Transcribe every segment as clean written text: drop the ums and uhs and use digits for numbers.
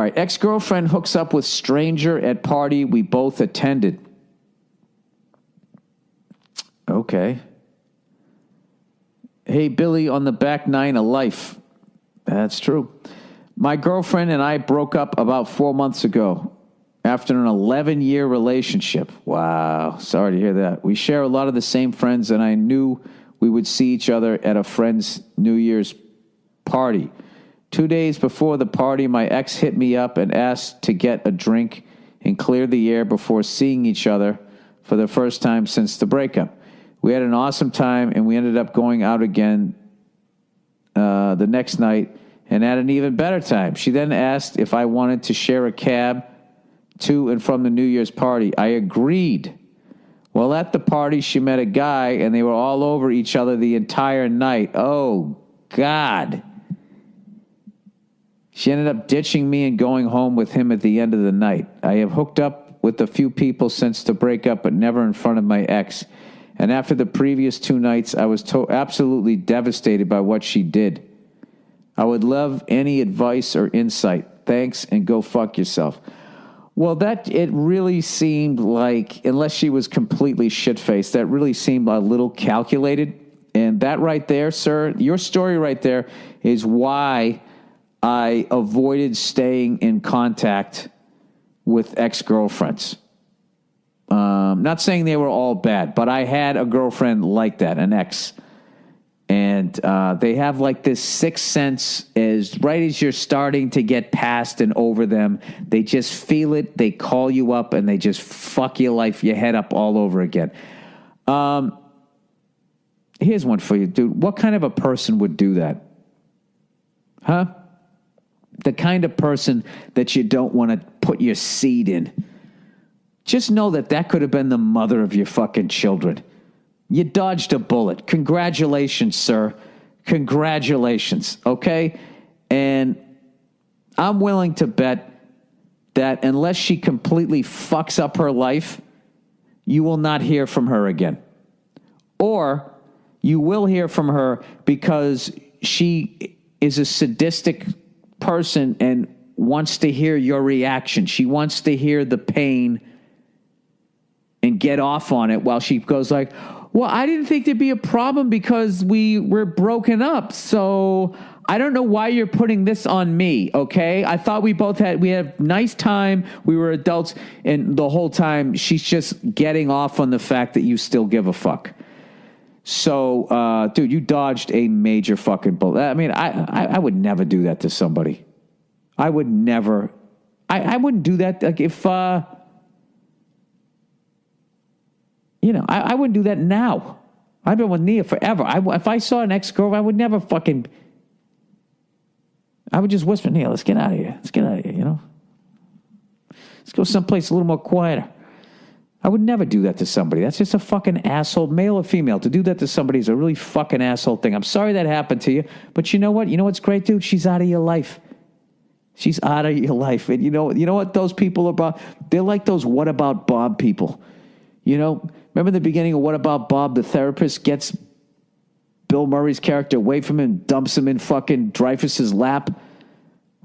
right. Ex-girlfriend hooks up with stranger at party we both attended. Okay. Hey, Billy, on the back nine of life. That's true. My girlfriend and I broke up about 4 months ago after an 11-year relationship. Wow. Sorry to hear that. We share a lot of the same friends, and I knew we would see each other at a friend's New Year's party. 2 days before the party, my ex hit me up and asked to get a drink and clear the air before seeing each other for the first time since the breakup. We had an awesome time, and we ended up going out again the next night and had an even better time. She then asked if I wanted to share a cab to and from the New Year's party. I agreed. Well, at the party, she met a guy, and they were all over each other the entire night. Oh, God. She ended up ditching me and going home with him at the end of the night. I have hooked up with a few people since the breakup, but never in front of my ex. And after the previous 2 nights, I was absolutely devastated by what she did. I would love any advice or insight. Thanks, and go fuck yourself. Well, it really seemed like, unless she was completely shit-faced, that really seemed a little calculated. And that right there, sir, your story right there is why I avoided staying in contact with ex-girlfriends. Not saying they were all bad, but I had a girlfriend like that, an ex. And they have like this sixth sense right as you're starting to get past and over them, they just feel it, they call you up, and they just fuck your head up all over again. Here's one for you, dude. What kind of a person would do that? Huh? The kind of person that you don't want to put your seed in. Just know that could have been the mother of your fucking children. You dodged a bullet. Congratulations, sir. Congratulations, okay? And I'm willing to bet that unless she completely fucks up her life, you will not hear from her again. Or you will hear from her because she is a sadistic person and wants to hear your reaction. She wants to hear the pain and get off on it while she goes like, well, I didn't think there'd be a problem because we were broken up. So I don't know why you're putting this on me, okay? I thought we had a nice time. We were adults. And the whole time she's just getting off on the fact that you still give a fuck. So, dude, you dodged a major fucking bullet. I mean, I would never do that to somebody. I would never. I wouldn't do that. Like if, I wouldn't do that now. I've been with Nia forever. If I saw an ex-girlfriend, I would never fucking. I would just whisper, Nia, let's get out of here. Let's get out of here, Let's go someplace a little more quieter. I would never do that to somebody. That's just a fucking asshole, male or female. To do that to somebody is a really fucking asshole thing. I'm sorry that happened to you, but you know what? You know what's great, dude? She's out of your life. She's out of your life. And you know what those people are about? They're like those what about Bob people. Remember the beginning of What About Bob? The therapist gets Bill Murray's character away from him, dumps him in fucking Dreyfus's lap.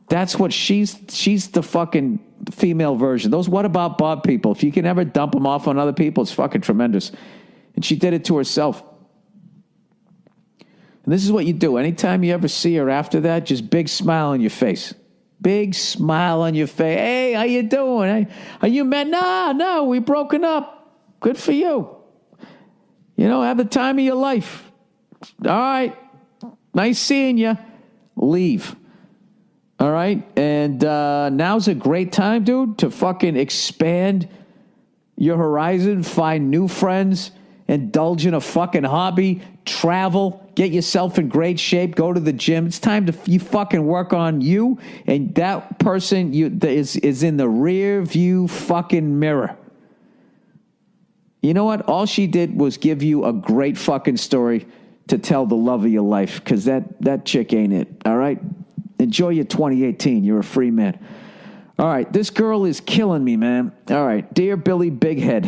That's what she's the fucking female version. Those What About Bob people, if you can ever dump them off on other people, it's fucking tremendous. And she did it to herself. And this is what you do. Anytime you ever see her after that, just big smile on your face. Big smile on your face. Hey, how you doing? Are you mad? No, we broken up. Good for you. Have the time of your life. All right. Nice seeing you. Leave. All right. And now's a great time, dude, to fucking expand your horizon, find new friends, indulge in a fucking hobby, travel, get yourself in great shape, go to the gym. It's time you fucking work on you, and that person is in the rear view fucking mirror. You know what? All she did was give you a great fucking story to tell the love of your life, because that chick ain't it, all right? Enjoy your 2018. You're a free man. All right, this girl is killing me, man. All right, dear Billy Big Head.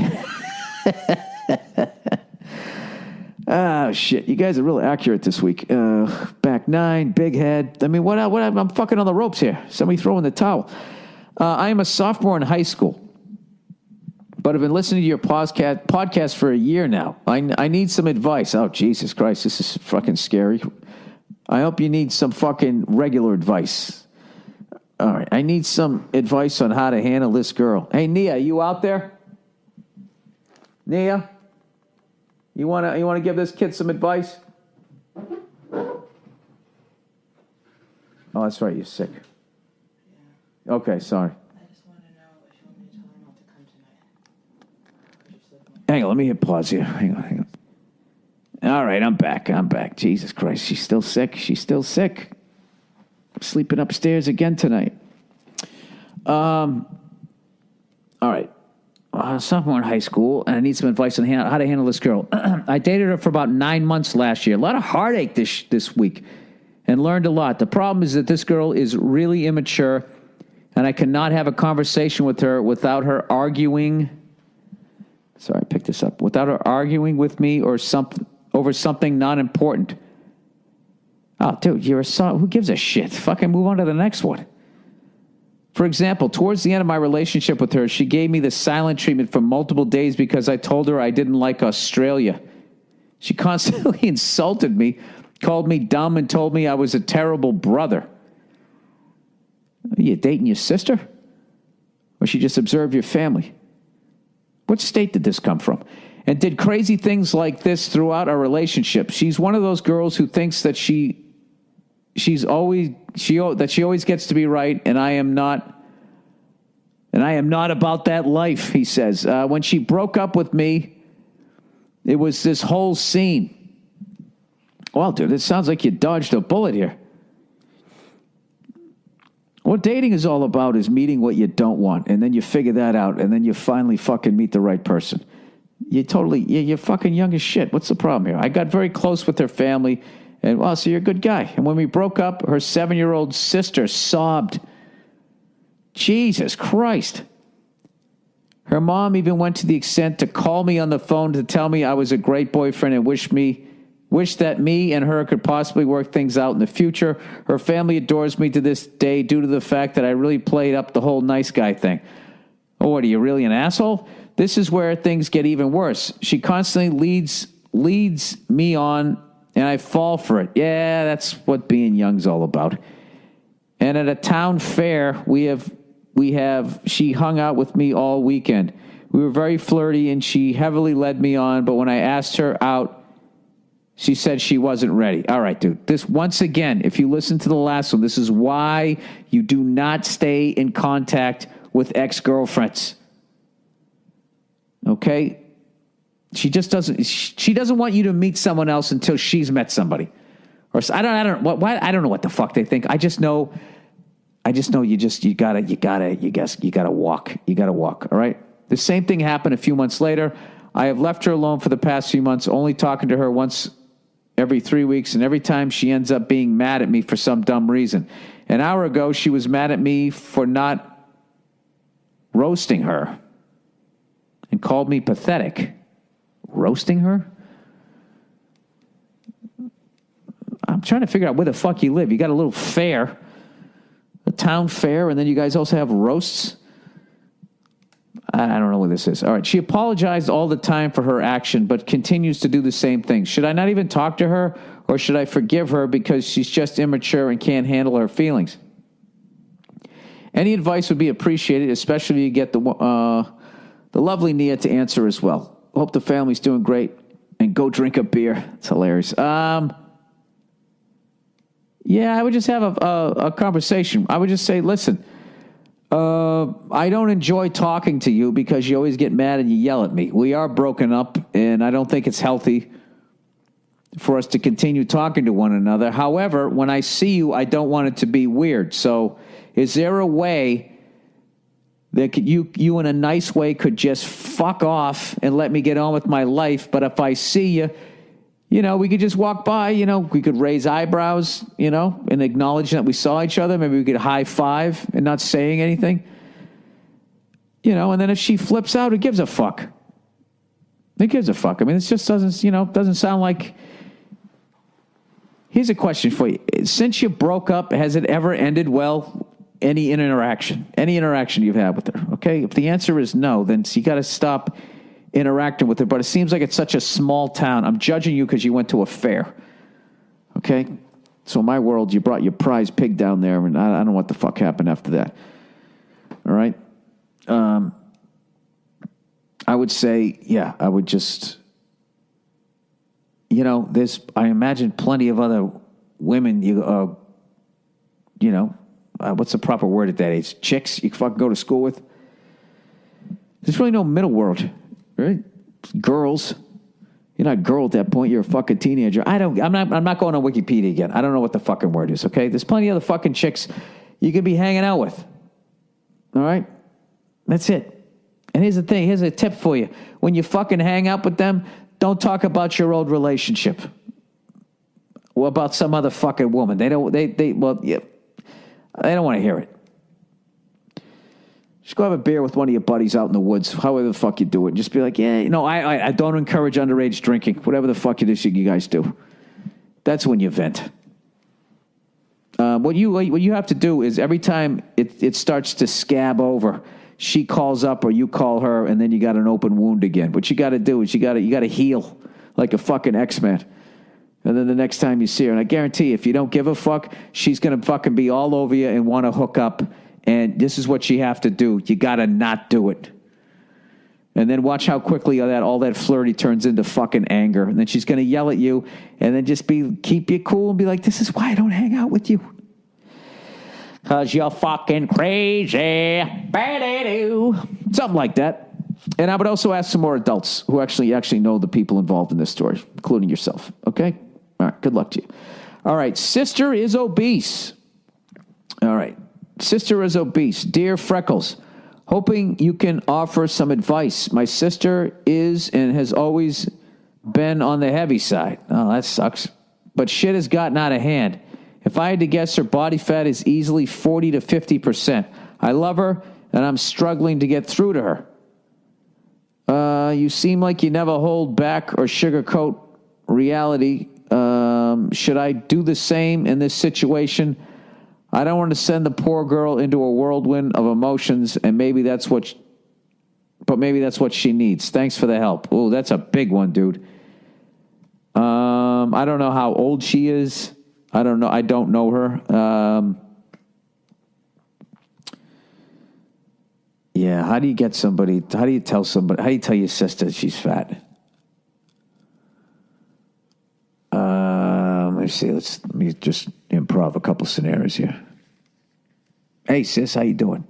Oh, shit. You guys are real accurate this week. Back nine, big head. I mean, what I'm fucking on the ropes here. Somebody throw in the towel. I am a sophomore in high school, but I've been listening to your podcast for a year now. I need some advice. Oh, Jesus Christ, this is fucking scary. I hope you need some fucking regular advice. All right, I need some advice on how to handle this girl. Hey, Nia, you out there? Nia, you wanna give this kid some advice? Oh, that's right, you're sick. Yeah. Okay, sorry. I just want to know if you want me to tell her not to come tonight. Hang on, let me hit pause here. Hang on. All right, I'm back. Jesus Christ, she's still sick. I'm sleeping upstairs again tonight. All right. Sophomore in high school, and I need some advice on how to handle this girl. I dated her for about 9 months last year. A lot of heartache this week, and learned a lot. The problem is that this girl is really immature, and I cannot have a conversation with her without her arguing. Sorry, I picked this up. Without her arguing with me or over something not important. Oh, dude, you're a son. Who gives a shit? Fucking move on to the next one. For example, towards the end of my relationship with her, she gave me the silent treatment for multiple days because I told her I didn't like Australia. She constantly insulted me, called me dumb, and told me I was a terrible brother. Are you dating your sister? Or she just observed your family? What state did this come from? And did crazy things like this throughout our relationship. She's one of those girls who thinks that she always gets to be right, and I am not about that life, he says. When she broke up with me, it was this whole scene. Well, dude, it sounds like you dodged a bullet here. What dating is all about is meeting what you don't want, and then you figure that out, and then you finally fucking meet the right person. You're fucking young as shit. What's the problem here? I got very close with her family, and well, so you're a good guy. And when we broke up, her 7-year-old sister sobbed. Jesus Christ. Her mom even went to the extent to call me on the phone to tell me I was a great boyfriend and wish that me and her could possibly work things out in the future. Her family adores me to this day due to the fact that I really played up the whole nice guy thing. Oh, what, are you really an asshole? This is where things get even worse. She constantly leads me on, and I fall for it. Yeah, that's what being young's all about. And at a town fair, she hung out with me all weekend. We were very flirty, and she heavily led me on, but when I asked her out, she said she wasn't ready. All right, dude. This, once again, if you listen to the last one, this is why you do not stay in contact with ex-girlfriends. Okay? She doesn't want you to meet someone else until she's met somebody. Or I don't know what the fuck they think. I just know you gotta walk. You gotta walk. All right. The same thing happened a few months later. I have left her alone for the past few months, only talking to her once every 3 weeks, and every time she ends up being mad at me for some dumb reason. An hour ago, she was mad at me for not roasting her and called me pathetic. Roasting her? I'm trying to figure out where the fuck you live. You got a little fair, a town fair, and then you guys also have roasts. I don't know what this is. All right. She apologized all the time for her action, but continues to do the same thing. Should I not even talk to her, or should I forgive her because she's just immature and can't handle her feelings? Any advice would be appreciated, especially if you get the lovely Nia to answer as well. Hope the family's doing great, and go drink a beer. It's hilarious. Yeah, I would just have a conversation. I would just say, listen, I don't enjoy talking to you because you always get mad and you yell at me. We are broken up, and I don't think it's healthy for us to continue talking to one another. However, when I see you, I don't want it to be weird. So is there a way that you in a nice way could just fuck off and let me get on with my life? But if I see you, we could just walk by, we could raise eyebrows, and acknowledge that we saw each other. Maybe we could high five and not saying anything, and then if she flips out, who gives a fuck? Who gives a fuck? I mean, it just doesn't sound like. Here's a question for you. Since you broke up, has it ever ended well? any interaction you've had with her. Okay, if the answer is no, then you got to stop interacting with her. But it seems like it's such a small town. I'm judging you because you went to a fair. Okay, so in my world, you brought your prize pig down there, and I don't know what the fuck happened after that. All right, I would say, yeah, I would just, I imagine plenty of other women, what's the proper word at that age? Chicks you can fucking go to school with. There's really no middle world, right? Girls. You're not a girl at that point. You're a fucking teenager. I'm not going on Wikipedia again. I don't know what the fucking word is, okay? There's plenty of other fucking chicks you could be hanging out with. All right? That's it. And here's the thing. Here's a tip for you. When you fucking hang out with them, don't talk about your old relationship or about some other fucking woman. They don't want to hear it. Just go have a beer with one of your buddies out in the woods, however the fuck you do it. And just be like, yeah, I don't encourage underage drinking. Whatever the fuck it is you guys do. That's when you vent. What you have to do is every time it starts to scab over, she calls up or you call her, and then you got an open wound again. What you got to do is you got to heal like a fucking X-Man. And then the next time you see her, and I guarantee you, if you don't give a fuck, she's going to fucking be all over you and want to hook up. And this is what you have to do. You got to not do it. And then watch how quickly all that flirty turns into fucking anger. And then she's going to yell at you and then just keep you cool and be like, this is why I don't hang out with you. Because you're fucking crazy. Something like that. And I would also ask some more adults who actually know the people involved in this story, including yourself. Okay? All right. Good luck to you. All right. Sister is obese. All right. Sister is obese. Dear Freckles, hoping you can offer some advice. My sister is and has always been on the heavy side. Oh, that sucks. But shit has gotten out of hand. If I had to guess, her body fat is easily 40 to 50%. I love her, and I'm struggling to get through to her. You seem like you never hold back or sugarcoat reality. Should I do the same in this situation? I don't want to send the poor girl into a whirlwind of emotions, and maybe that's what she needs. Thanks for the help. Oh, that's a big one, dude. I don't know how old she is. I don't know. I don't know her. Yeah, how do you get somebody? How do you tell somebody? How do you tell your sister she's fat? Let me see. Let me just improv a couple scenarios here. Hey, sis, how you doing?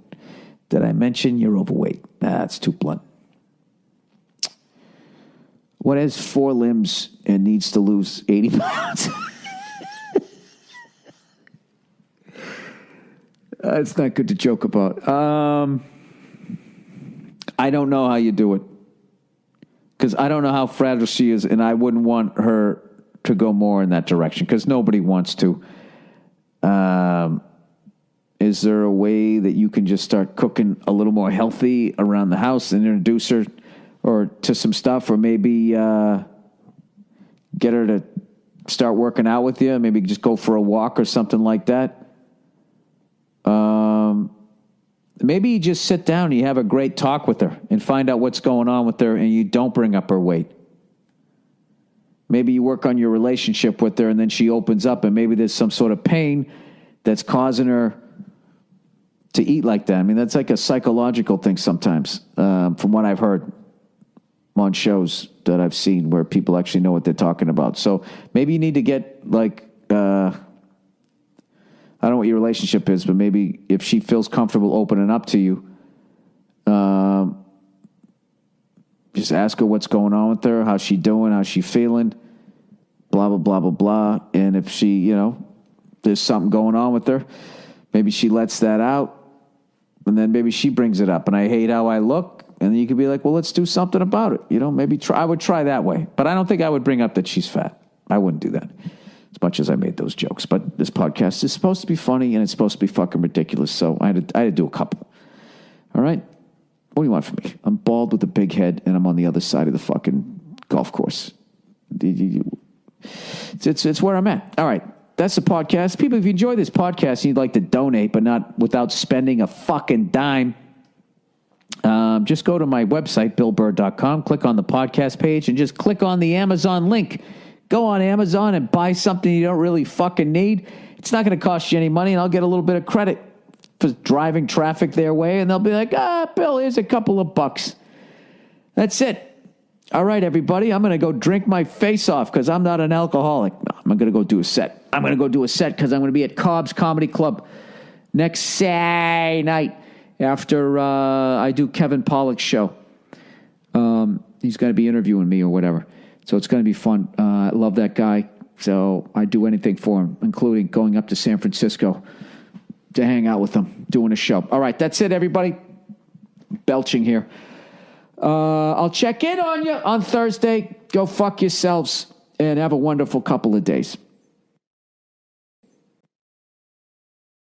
Did I mention you're overweight? That's too blunt. What has 4 limbs and needs to lose 80 pounds? It's not good to joke about. I don't know how you do it. Because I don't know how fragile she is, and I wouldn't want her to go more in that direction, because nobody wants to. Is there a way that you can just start cooking a little more healthy around the house and introduce her or to some stuff, or maybe get her to start working out with you, maybe just go for a walk or something like that? Maybe you just sit down and you have a great talk with her and find out what's going on with her, and you don't bring up her weight. Maybe you work on your relationship with her, and then she opens up, and maybe there's some sort of pain that's causing her to eat like that. I mean, that's like a psychological thing sometimes, from what I've heard on shows that I've seen where people actually know what they're talking about. So maybe you need to get I don't know what your relationship is, but maybe if she feels comfortable opening up to you, just ask her what's going on with her, how's she doing, how's she feeling, blah, blah, blah, blah, blah. And if she, there's something going on with her, maybe she lets that out, and then maybe she brings it up. And I hate how I look. And then you could be like, well, let's do something about it. Maybe I would try that way. But I don't think I would bring up that she's fat. I wouldn't do that. As much as I made those jokes. But this podcast is supposed to be funny, and it's supposed to be fucking ridiculous. So I had to do a couple. All right? What do you want from me? I'm bald with a big head, and I'm on the other side of the fucking golf course. It's where I'm at. All right. That's the podcast. People, if you enjoy this podcast and you'd like to donate, but not without spending a fucking dime, just go to my website, BillBurr.com, click on the podcast page, and just click on the Amazon link. Go on Amazon and buy something you don't really fucking need. It's not going to cost you any money, and I'll get a little bit of credit for driving traffic their way, and they'll be like, Bill, here's a couple of bucks. That's it. All right, everybody, I'm going to go drink my face off because I'm not an alcoholic. No, I'm going to go do a set. I'm going to go do a set because I'm going to be at Cobb's Comedy Club next Saturday night after I do Kevin Pollak's show. He's going to be interviewing me or whatever. So it's going to be fun. I love that guy. So I do anything for him, including going up to San Francisco to hang out with him, doing a show. All right, that's it, everybody. Belching here. I'll check in on you on Thursday. Go fuck yourselves and have a wonderful couple of days.